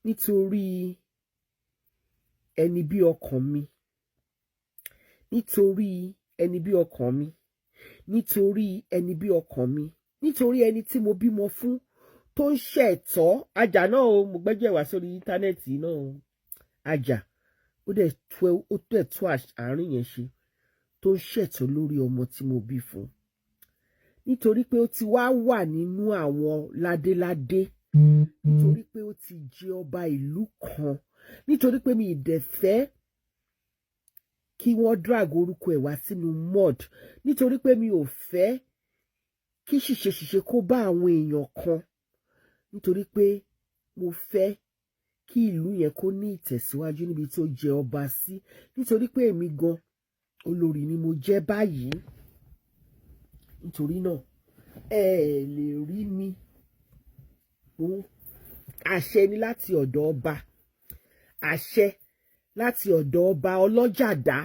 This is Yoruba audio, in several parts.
nítorí ẹni bí ọkàn mi, nítorí ẹni bí ọkàn mi, nítorí ẹni bí ọkàn mi, nítorí ẹni tí mo bímọ fún tó ń ṣẹ̀tọ́ ajá náà o, mo gbẹ́jẹ̀ wá sórí íńtánẹ́ẹ̀tì náà o, ajá ó dẹ̀ tó àárín yẹn ṣe tó ń ṣẹ̀tọ́ lórí ọmọ tí mo bí fún, nítorí pé ó ti wá wà nínú àwọn ládéládé, nítorí pé ó ti jẹ ọba ìlú kan, nítorí pé mi ì dẹ̀ fẹ́ kí wọ́n drag orúkọ ẹ̀ wá sínú mud, nítorí pé mi ò fẹ́ kí ṣìṣe kó bá àwọn èèyàn kan, nítorí pé mo fẹ́ kí ìlú yẹn kó ní ìtẹ̀síwájú níbi tó jẹ ọba sí, nítorí pé èmi gan olórí ni mo jẹ́ báyìí. Nítorí náà ẹ lè rí mi àṣẹ ni láti ọ̀dọ̀ ọba, àṣẹ láti ọ̀dọ̀ ọba ọlọ́jàdá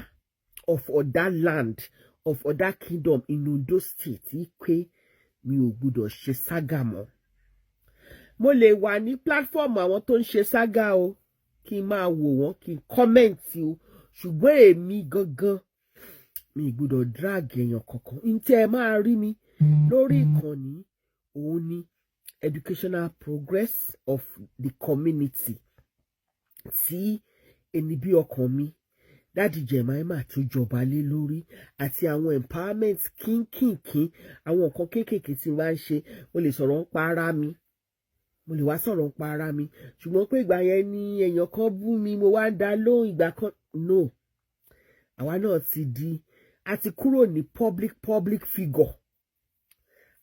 of Oda land of Oda kingdom in Ondo state pé mi ò gbọdọ̀ ṣe sága mọ́. Mo lè wà ní platform àwọn tó ń ṣe sága o, kí n máa wò wọ́n, kí n kọ́mẹ̀ntì o, ṣùgbọ́n èmi gangan mi ì gbọdọ̀ drag èèyàn kankan. Ní tí ẹ máa rí mi lórí ìkànnì òun ni educational progress of the community tí ẹni bí ọkàn mi Daddy Jemima tó jọba lé lórí, àti àwọn empowerment kínkìnkín, àwọn nǹkan kéékèèké tí wọ́n ń ṣe. Mo lè sọ̀rọ̀ ń pa ara mi, mo lè wá sọ̀rọ̀ ń pa ara mi, ṣùgbọ́n pé ìgbà yẹn ni èèyàn kan bú mi mo wá ń dá lóhùn ìgbà kan, no. Àwa náà a ti kúrò ní public figure,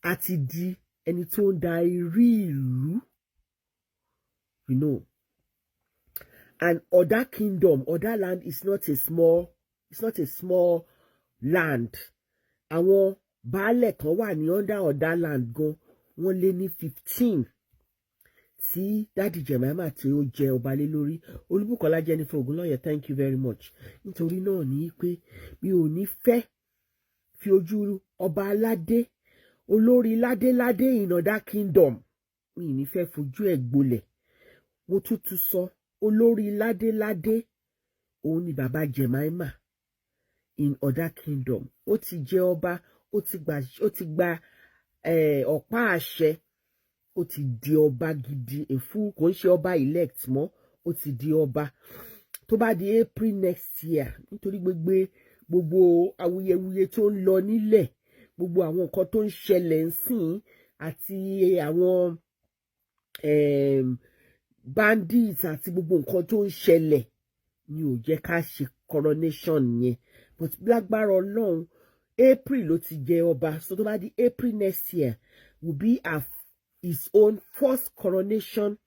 a ti di ẹni tó ń darí ìlú, you know. And Oda kingdom, Oda land is not a small land. Àwọn baálẹ̀ kan wà ní under Oda land gan, wọ́n lé ní 15 tí Daddy Jemima tí ó jẹ ọba lé lórí. Olúbùkọ́lá Jennifer Ogunlóye, thank you very much. Nítorí náà ni pé mi ò ní fẹ́ fi ojú ọba aládé, olórí ládéládé in Oda kingdom, mi ò ní fẹ́ fojú ẹ̀ gbolẹ̀. Mo tútù sọ, olórí ládéládé òun ni bàbá Jemima in Oda kingdom. Ó ti jẹ ọba, ó ti gba ọ̀pá àṣẹ, ó ti di ọba gidi, kò ń ṣe ọba elect mọ́, ó ti di ọba. Tó bá di April next year, nítorí gbogbo awuyewuye tó ń lọ nílẹ̀, gbogbo àwọn nǹkan tó ń ṣẹlẹ̀ ńsìn àti àwọn bandits àti gbogbo nǹkan tó ń ṣẹlẹ̀ ni ò jẹ́ ká ṣe coronation yẹn. But lágbára Ọlọ́run, April ló ti jẹ ọba, so tó bá di April next year will be his own first coronation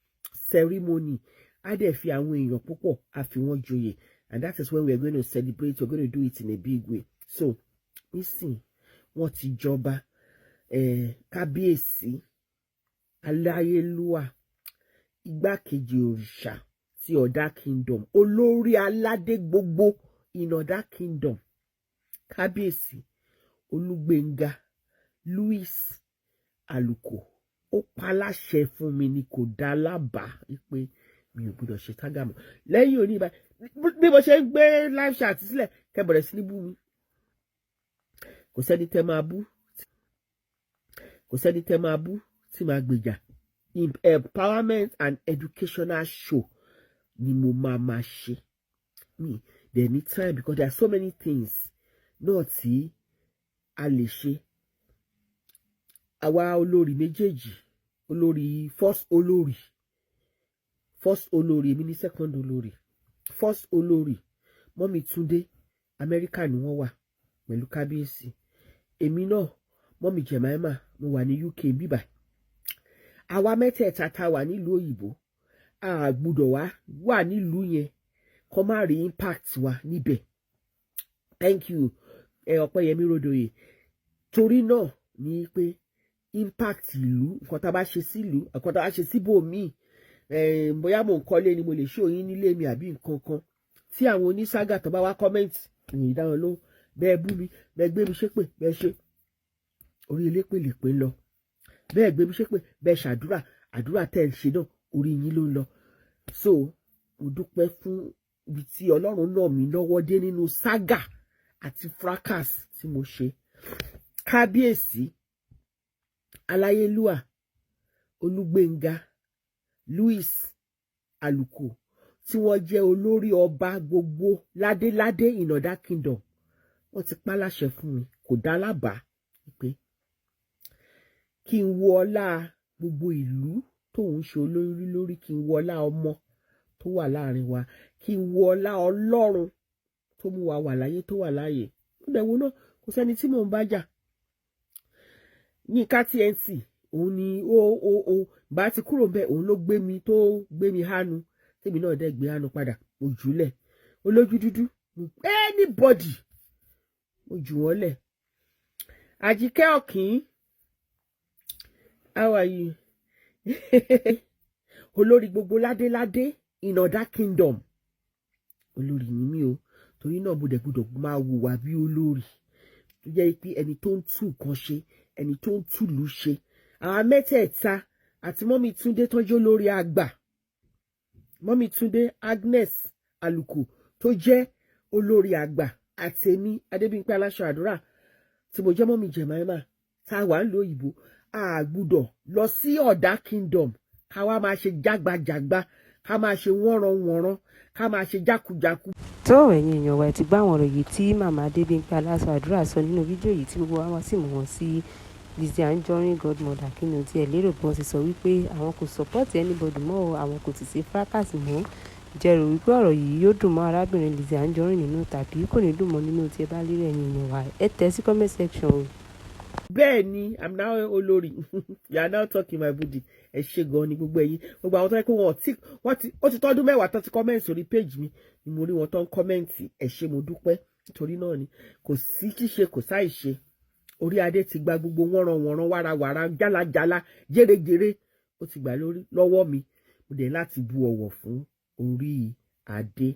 ceremony. Á dẹ̀ fi àwọn èèyàn púpọ̀ á fi wọ́n joyè, and that is when we are going to celebrate. We're going to do it in a big way. So nísìn wọ́n ti jọba kábíyèsí aláyélúwà igbákejì òrìṣà ti Oda kingdom, olórí aládé gbogbo in Oda kingdom, kábíyèsí Olúgbénga Louis Àlùkò. Ó paláṣẹ fún mi ni, kò dá lábàá pé mi ò gbọdọ̀ ṣe tágà mọ́. Lẹ́yìn òní bí mo ṣe ń gbé live chat sílẹ̀, kẹ́ bẹ̀rẹ̀ sí ní bú mi. Kò sẹ́ni tẹ́ máa bú, tí máa gbèjà. Empowerment and educational show ni mo máa ṣe. There need time because there are so many things náà tí a lè ṣe. Àwa olórí méjèèjì, first olórí, èmi ní second olórí. First olórí, Mọ́mì Túndé, Amẹ́ríkà ni wọ́n wà pẹ̀lú kábíyèsí. Èmi náà, Mọ́mì Jemima, mo wà ní UK bíbà. Àwa mẹ́tẹ̀ẹ̀ta tá wà nílùú òyìnbó, a gbọ́dọ̀ wà nílùú yẹn kó má rí impact wa níbẹ̀. Thank you, Ọpẹ́yẹmí Ródòyè. Torí náà ni pé impact ìlú, nǹkan tá bá ṣe sílùú, nǹkan tá bá ṣe síbòmíì, bóyá mo ń kọ́lé ni mo lè show yín nílé mi àbí nǹkan kan. Tí àwọn oníságà tó bá wá comment, ìyìn ìdáhùn lóhùn, bẹ́ẹ̀ bú mi, bẹ́ẹ̀ gbé mi ṣépè, bẹ́ẹ̀ ṣe orí elépè lè pé lọ. Bẹ́ẹ̀ gbé mi ṣépè, bẹ́ẹ̀ ṣàdúrà, àdúrà tẹ́ ń ṣe náà orí yín ló ń lọ. so mo dúpẹ́ fún ibi tí Ọlọ́run náà mi lọ́wọ́ dé nínú saga àti fracas tí mo ṣe. Kábíyèsí Aláyélúwà Olúgbénga Louis Àlùkò tí wọ́n jẹ́ olórí ọba gbogbo ládéládé in Ọ̀dà Kingdom, wọ́n ti pa láṣẹ fún mi, kò dá lábàá pé kí n wo ọlá gbogbo ìlú tóun ṣe olórí lórí, kí n wo ọlá ọmọ tó wà láàrin wa, kí n wo ọlá Ọlọ́run tó mú wa wà láyé tó wà láàyè. Ó dẹ̀ wo náà kò sẹ́ni tí mò ń bá jà. Yínká TNT òun ni ó bá ti kúrò bẹ́ẹ̀, òun ló gbé mi tó gbé mi hánu, tèmi náà dẹ̀ gbé hánu padà, mo jùlẹ̀. Olójú dúdú anybody mo jù wọ́n lẹ̀. Àjíkẹ́ Ọ̀kín, how are you? Olórí gbogbo ládéládé in Ọ̀dà Kingdom, olórí ni mí o, torí náà mo dẹ̀ gbọ́dọ̀ máa hùwà bí olórí tó jẹ́ pé ẹni tó ń tún nǹkan ṣe, ẹni tó ń túlù ṣe. Àwọn mẹ́tẹ̀ẹ̀ta àti mọ́mí Túndé tọ́jú olórí àgbà, mọ́mí Túndé Agnes Àlùkò tó jẹ́ olórí àgbà, àti èmi Adébímpé Aláṣọ Àdúrà tí mo jẹ́ mọ́mí Jẹ̀máímà tá a wà ń lo òyìnbó. A gbọ́dọ̀ lọ sí Ọ̀dà Kingdom ká wá máa ṣe jágbajàgba, ká máa ṣe wọ́nranwọ̀nran, ká máa ṣe jákujàku. tó ẹ̀yin èèyàn wa ti gbá àwọn ọ̀rọ̀ yìí tí màmá Adébímpé Aláṣọ Àdúrà sọ nínú fídíò yìí tí gbogbo wa sì mọ̀ wọ́n sí LIZZY ANJORIN godmother. Kí ni o tiẹ̀ lérò bí wọ́n ti sọ wípé àwọn kò support anybody mọ́ o, àwọn kò sì sí fracas mọ́. Jẹ́rò wípé ọ̀rọ̀ yìí yóò dùn mọ́ arábìnrin LIZZY ANJORIN nínú tàbí kò ní dùn mọ́ nínú tí ẹ bá lérò ẹ̀yin èèyàn wa. Ẹ tẹ̀ sí comment section o. Bẹ́ẹ̀ ni I'm now olórí you are now talking my booty. Ẹ ṣe gan ni gbogbo ẹ̀yin, gbogbo àwọn tó yẹ kó ó ti tọ́dún mẹ́wàá tó ti comment sórí page mi ni mo rí wọn tó ń comment. Ẹ ṣé mo dúpẹ́, nítorí náà ni kò sí ṣíṣe kò sáì ṣe. Orí adé ti gba gbogbo wọ́nranwọ̀nran wàràwàrà jálajàla jèrèjèrè ó ti gbà lọ́wọ́ mi. Mo dẹ̀ láti bu ọ̀wọ̀ fún orí adé.